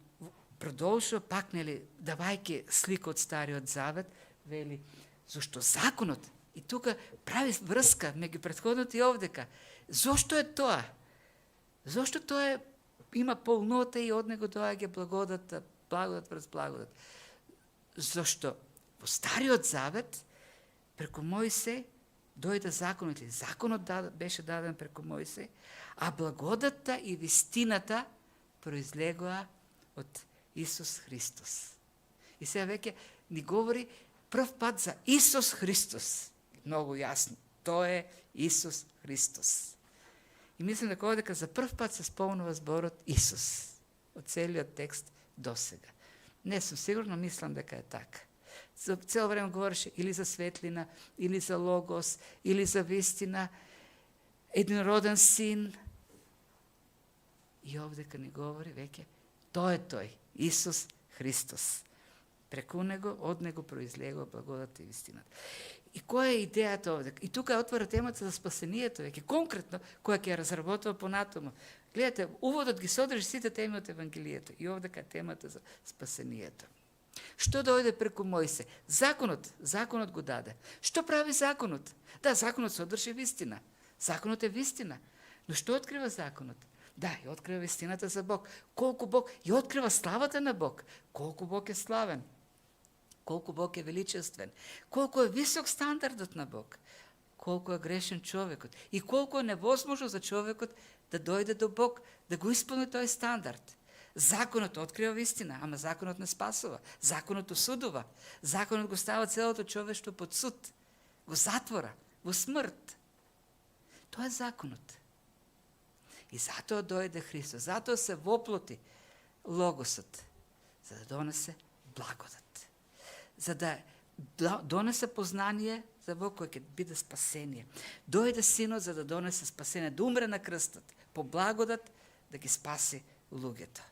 продолжува пак, нели, давајќи слика од Стариот Завет, вели, зашто законот, и тука прави врска меѓу претходното и овдека. Зошто е тоа? Зошто тоа има полнота и од него доаѓа благодат врз благодат? Зашто во Стариот Завет преку Мојсей дојде законот, или законот беше даден преку Мојсей, а благодата и вистината произлегоа од Исус Христос. И сега веќе ни говори прв пат за Исус Христос. Многу јасно. Тоа е Исус Христос. И мислам дека овдека за прв пат се спомнува зборот Исус од целиот текст досега. Не сум сигурна, мислам дека е така. Цelo време говореше или за светлина, или за логос, или за вистина, единороден син. И овде кога ни говори веќе, тој е тој, Исус Христос. Преку него, од него произлегува благодата и вистината. И која е идејата овде? И тука отвора темата за спасението, веќе конкретно, која ќе ја разработува понатаму. Гледате, уводот ги содржи сите теми од Евангелието и овде кај темата за спасението. Што дојде преку Мојсе? Законот го даде. Што прави законот? Да, законот содржи вистина. Законот е вистина. Но што открива законот? Да, и открива вистината за Бог. Колку Бог, и открива славата на Бог. Колку Бог е славен. Колку Бог е величествен. Колку е висок стандардот на Бог. Колку е грешен човекот. И колку е невозможно за човекот да дојде до Бог, да го исполни тој стандард. Законот открива вистина, ама законот не спасува. Законот осудува. Законот го става целото човештво под суд. Го затвора, во смрт. Тоа е законот. И затоа дојде Христос, затоа се воплоти Логосот, за да донесе благодат. За да донесе познание за Бог кој ќе биде спасение. Дојде Синот за да донесе спасение, да умре на крстот, по благодат да ги спаси луѓето.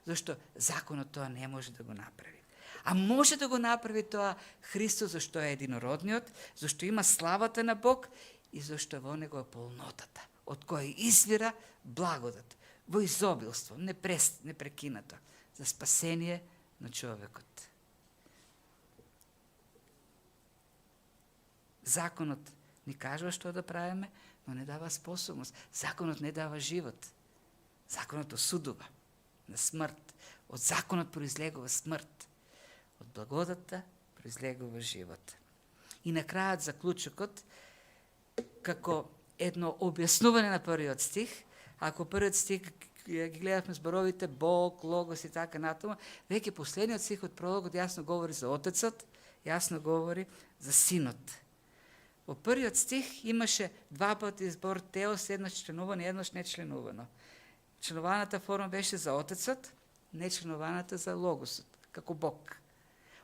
Зашто законот тоа не може да го направи. А може да го направи тоа Христос, зашто е единородниот, зашто има славата на Бог и зашто во него е полнотата, од која извира благодат, во изобилство, непрекинато, за спасение на човекот. Законот ни кажува што да правиме, но не дава способност. Законот не дава живот. Законот осудува на смрт. Од законот произлегува смрт. Од благодата произлегува живот. И на крајот заклучокот, како едно објаснување на првиот стих, ако првиот стих ги гледавме зборовите Бог, Логос и така натаму, веќе последниот стих од прологот јасно говори за Отецот, јасно говори за Синот. Во првиот стих имаше два пати збор Теос, еднаш членувано и еднаш нечленувано. Членуваната форма беше за Отецот, нечленуваната за Логосот, како Бог.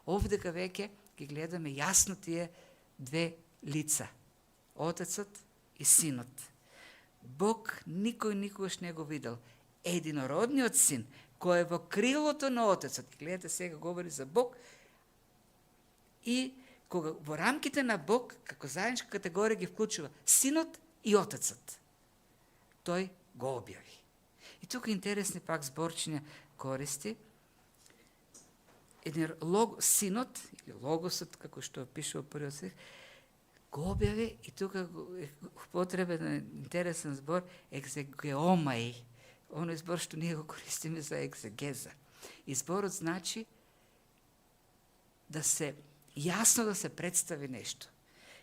Овдека веќе ги гледаме јасно тие две лица. Отецот и Синот. Бог никој никогаш не го видел. Единородниот Син, кој е во крилото на Отецот. Гледате, сега говори за Бог. И кога во рамките на Бог, како заедничка категорија ги вклучува Синот и Отецот. Тој го објави. И тука интересни пак зборчиња користи. Синот, или Логосот, како што пише во првиот стих, го објави и тука е потребен интересен збор екзегеомај. Оној збор што ние го користиме за екзегеза. И зборот значи да се јасно да се представи нешто.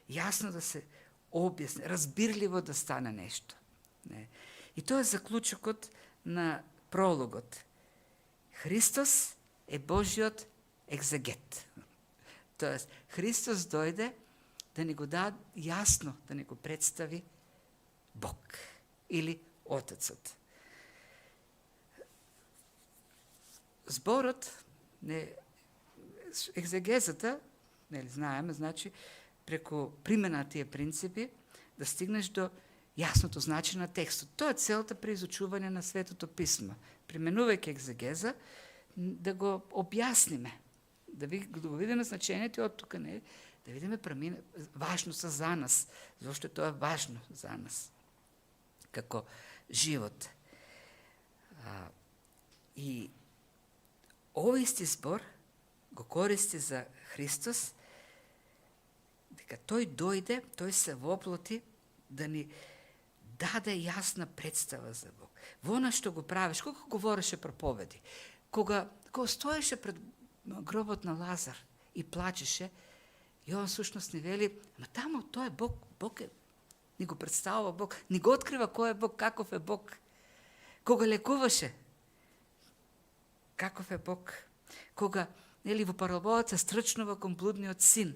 Јасно да се објасни, разбирливо да стане нешто. И тоа е заклучокот на прологот. Христос е Божиот екзегет. Тоест, Христос дојде да ни го даде јасно, да ни го представи Бог или Отецот. Зборот, екзегезата, знаеме, значи, преку примена тие принципи, да стигнеш до јасното значење на текстот. Тоа е целта при изучување на Светото писмо. Применувајќи екзегеза, да го објасниме, да го видиме значењето од тука, да видиме важноста за нас, зашто тоа е важно за нас, како живот. И овој исти збор го користи за Христос, дека тој дојде, тој се воплоти да ни даде јасна представа за Бог. Во она што го правиш, кога говореше проповеди, кога стоеше пред гробот на Лазар и плачеше, Јован сушност ни вели, ама таму тој е Бог, Бог е, ни го представува Бог, ни го открива кој е Бог, каков е Бог. Кога лекуваше, каков е Бог. Кога, во параболата стрчнува кон блудниот син,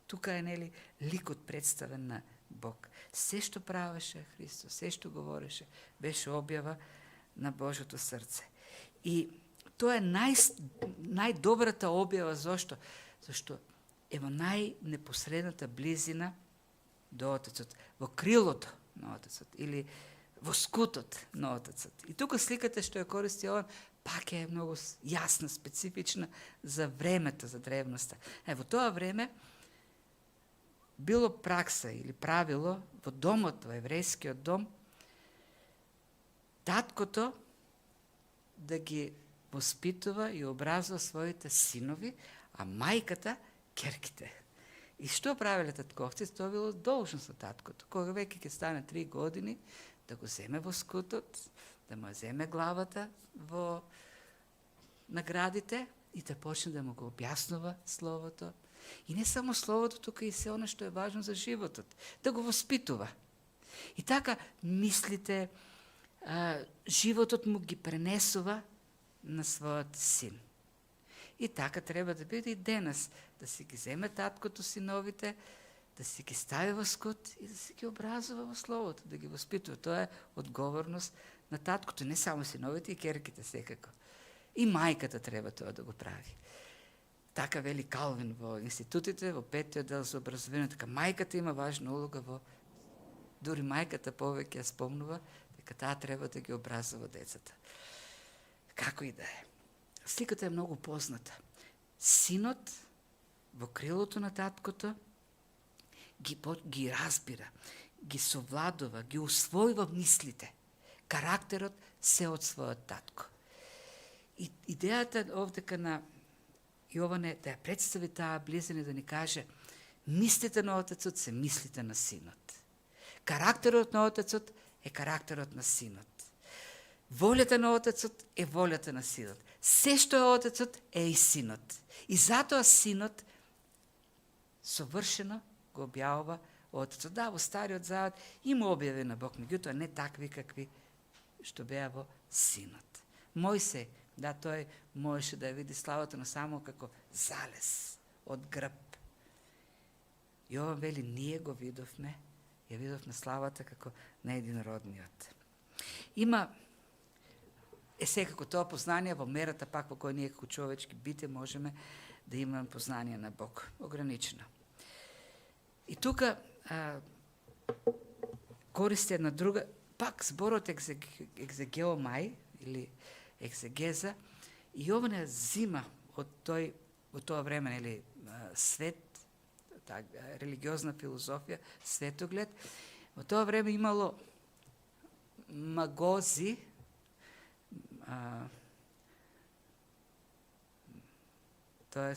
тука е, ликот представен на Бог. Се што правеше Христос, се што говореше, беше објава на Божото срце. И тоа е најдобрата објава, зошто? Зашто е во најнепосредната близина до Отецот, во крилото на Отецот или во скутот на Отецот. И тука сликата што ја користи Јован пак е многу јасна, специфична за времето, за древноста. Во тоа време било пракса или правило во домот, во еврејскиот дом, таткото да ги воспитува и образува своите синови, а мајката ќерките. И што правеле татковци? Тоа било должност на таткото. Кога веќе ќе стане 3 години, да го земе во скутот, да му земе главата во наградите и да почне да му го објаснува Словото. И не само Словото, тука и се оно што е важно за животот. Да го воспитува. И така мислите, животот му ги пренесува на својот син. И така треба да биде и денес, да си ги земе таткото синовите, да си ги стави во скут и да си ги образува во Словото, да ги воспитува. Тоа е одговорност на таткото, не само синовите и ќерките секако. И мајката треба тоа да го прави. Така вели Калвин во институтите, во 5-тиот дел за образование, така мајката има важна улога во... Дури мајката повеќе ја спомнува дека таа треба да ги образува децата. Како и да е. Сликата е многу позната. Синот во крилото на таткото ги разбира, ги совладува, ги усвојува мислите. Карактерот се од својот татко. И идејата овдека на Јован е да ја представи таа близина и да ни каже мислите на Отецот се мислите на Синот. Карактерот на Отецот е карактерот на Синот. Волјата на Отецот е волјата на Синот. Се што е Отецот е и Синот. И затоа Синот совршено го објавува Отецот. Да, во Стариот Завет има објави на Бог, меѓутоа не такви какви што беа во Синот. Мојсей, да, тој можеше да ја види славата, но само како залез од грб. Јован вели, ние го видовме, ја видовме славата како на единородниот. Има секако тоа познание во мерата пак во која ние како човечки бите можеме да имаме познание на Бог. Ограничено. И тука користи една друга, пак зборот екзегеомај или екзегеза, и Јован ја зима од тој во тоа време, или свет, религиозна филозофија, светоглед. Во тоа време имало магози, тоа е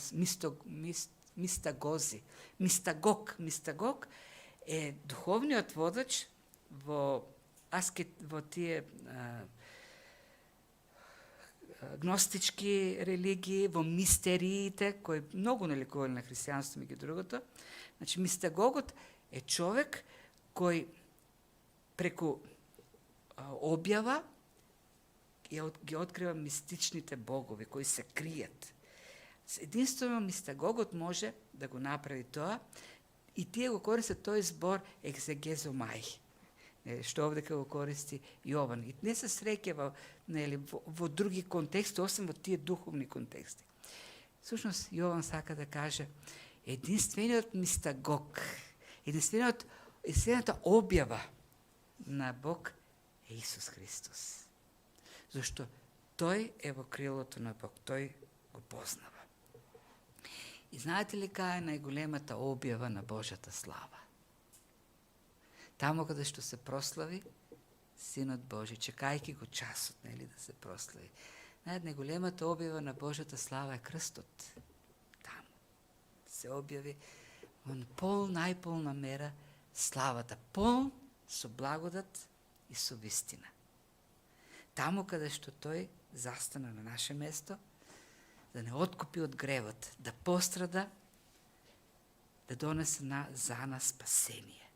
мистагози. Мистагог е духовниот водач во тие гностички религии, во мистериите, кои многу наликували на христијанство меѓу другото. Значи, мистагогот е човек кој преку објава ги открива мистичните богови кои се кријат. Единствено мистагогот може да го направи тоа и тие го користат тој збор екзегезомај, што овдека го користи Јован. И не се среќа во други контексти, освен во тие духовни контексти. Всушност, Јован сака да каже, единствениот мистагог, единствената објава на Бог е Исус Христос. Зашто тој е во крилото на Бог, тој го познава. И знаете ли кај е најголемата објава на Божјата слава? Тамо каде што се прослави Синот Божи, чекајќи го часот, нели, да се прослави. Најголемата објава на Божјата слава е крстот. Таму се објави во најполна мера славата, полн со благодат и со вистина. Тамо каде што тој застана на наше место, да не откупи од гревот, да пострада, да донесе за нас спасение,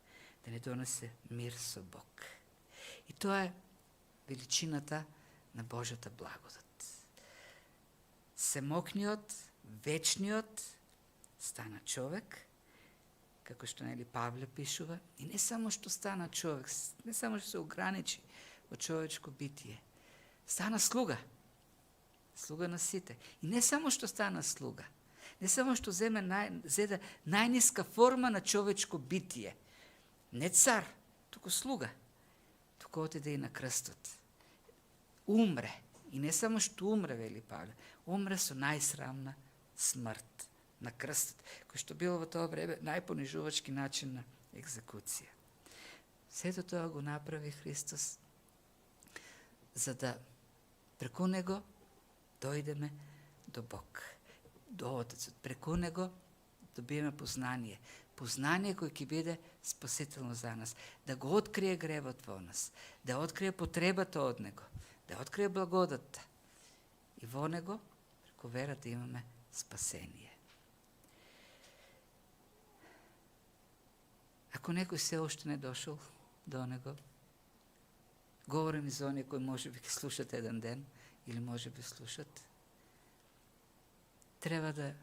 да не донесе мир со Бог. И тоа е величината на Божјата благодат. Семокниот, вечниот стана човек, како што нели Павле пишува, и не само што стана човек, не само што се ограничи во човечко битие, стана слуга. Слуга на сите. И не само што стана слуга, Не само што зеде најниска форма на човечко битие. Не цар, туку слуга. Туку отиде и на крстот. Умре. И не само што умре, вели Павле, умре со најсрамна смрт на крстот, кој што било во тоа време најпонижувачки начин на екзекуција. Сето тоа го направи Христос, за да преку него дојдеме до Бог, до Отецот. Преку него добиеме познание. Познание кој ќе биде спасително за нас. Да го открие гревот во нас, да открие потребата од него, да открие благодатта. И во него, преку верата, имаме спасение. Ако некој се уште не дошол до него, говорим и за оние кои може би ќе слушат еден ден, или може би слушат, треба да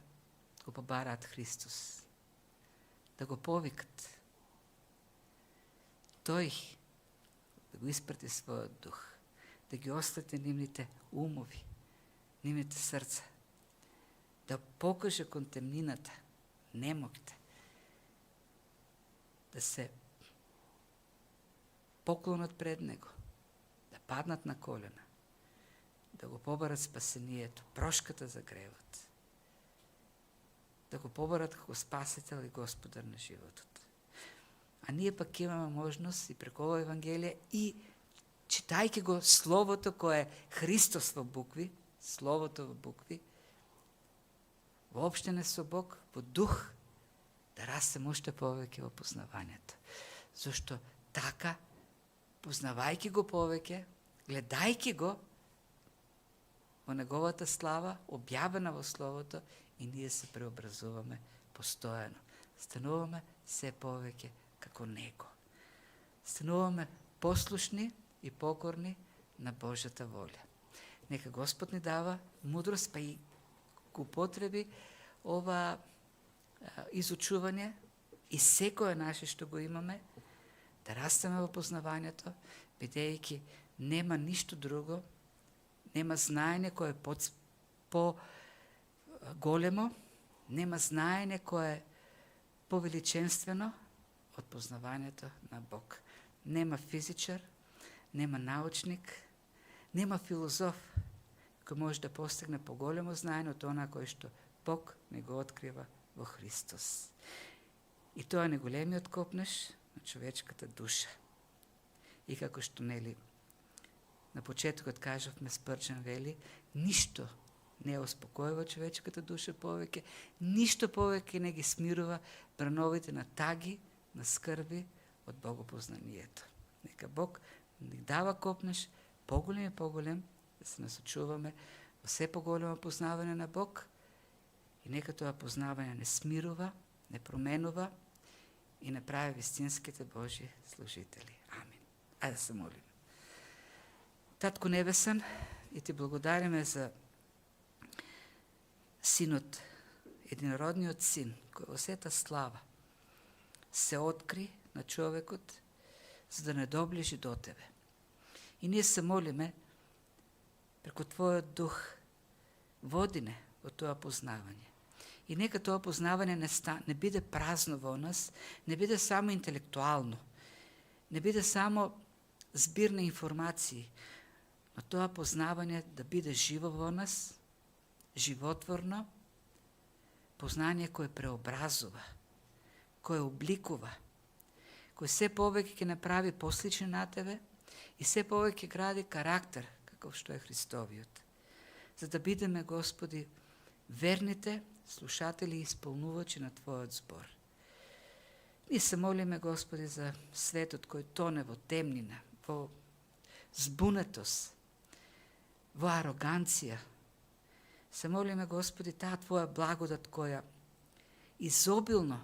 го побараат Христос, да го повикат. Тој да го испрати својот дух, да ги осветли нивните умови, нивните срца, да покаже кон темнината, немогите, да се поклонат пред него, да паднат на колена, да го побарат спасението, прошката за гревот, да го побарат како спасител и господар на животот. А ние пак имаме можност и преку ова Евангелие и читајќи го Словото кое е Христос во букви, Словото во букви, во општене со Бог, во дух, да растем уште повеќе во познавањето. Зашто така, познавајќи го повеќе, гледајќи го во неговата слава, објавена во Словото, и ние се преобразуваме постојано. Стануваме се повеќе како Него. Стануваме послушни и покорни на Божјата воља. Нека Господ ни дава мудрост, па и го употреби ова изучување и секое наше што го имаме, да растеме во познавањето, бидејќи нема ништо друго, нема знаење кое е по-големо, нема знаење кое е повеличенствено од познавањето на Бог. Нема физичар, нема научник, нема филозоф кој може да постигне поголемо знаење од она кој што Бог не го открива во Христос. И тоа е најголемиот копнеш на човечката душа. И како што нели на почетокот кажавме, Спрџан вели, ништо не успокојува човечката душа повеќе, ништо повеќе не ги смирува брановите на таги, на скрби од богопознанието. Нека Бог ни дава копнеш поголем и поголем, да се насочуваме во се поголемо познавање на Бог, и нека тоа познавање не смирува, не променува и не прави вистинските Божи служители. Амин. Ајде да се молиме. Татко Небесен, и ти благодариме за Синот, единородниот Син, кој во сета слава се откри на човекот, за да не доближи до Тебе. И ние се молиме, преку Твојот дух, води не во тоа познавање. И нека тоа познавање не биде празно во нас, не биде само интелектуално, не биде само збир на информации, но тоа познавање да биде живо во нас, животворно, познание кое преобразува, кое обликува, кој се повеќе ќе направи посличен на Тебе и се повеќе гради карактер, каков што е Христовиот. За да бидеме, Господи, верните слушатели и исполнувачи на Твојот збор. Ние се молиме, Господи, за светот кој тоне во темнина, во збунетост, во ароганција. Се молиме, Господи, таа Твоја благодат која изобилно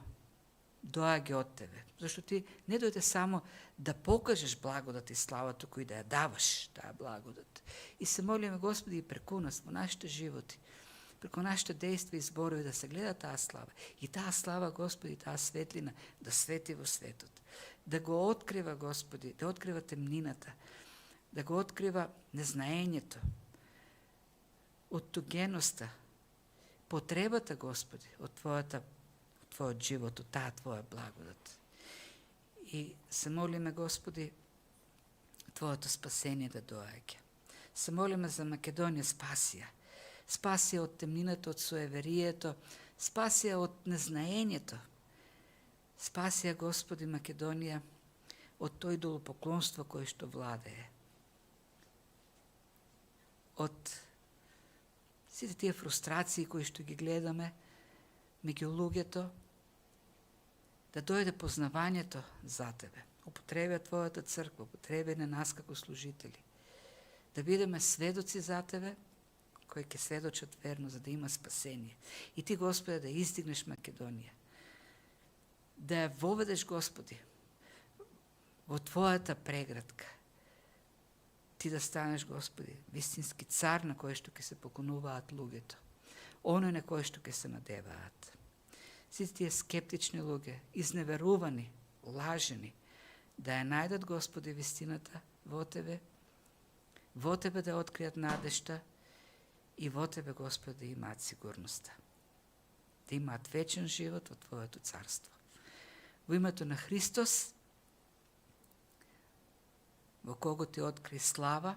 доаѓа од Тебе. Зашто Ти не дојде само да покажеш благодат и славата кој да ја даваш таа благодат. И се молиме, Господи, и преку нас, во нашите животи, преку нашите дејства и зборови да се гледа таа слава. И таа слава, Господи, таа светлина да свети во светот. Да го открива, Господи, да открива темнината, да го открива незнаењето, оттугеноста, потребата, Господи, од Твојот живот, од таа Твоја благодат. И се молиме, Господи, Твоето спасение да доаѓа. Се молиме за Македонија спасија. Спасија од темнината, од суеверието, спасија од незнаењето. Спасија, Господи, Македонија од тој идолопоклонство кој што владее. Од сите тие фрустрации кои што ги гледаме меѓу луѓето, да дојде познавањето за Тебе. Употреби Твојата црква, употреби на нас како служители. Да бидеме сведоци за Тебе, кои ќе сведочат верно, за да има спасение. И Ти, Господи, да издигнеш Македонија. Да ја воведеш, Господи, во Твојата преградка. Ти да станеш, Господи, вистински цар на кој што ќе се поклонуваат луѓето. Оној на кој што ќе се надеваат. Сите тие скептични луѓе, изневерувани, лажени, да ја најдат, Господи, вистината во Тебе да откријат надежта и во Тебе, Господи, да имаат сигурноста. Да имаат вечен живот во Твоето царство. Во името на Христос, во кого Ти откри слава,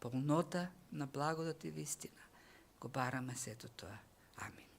полнота на благодат и вистина, го бараме сето тоа. Амин.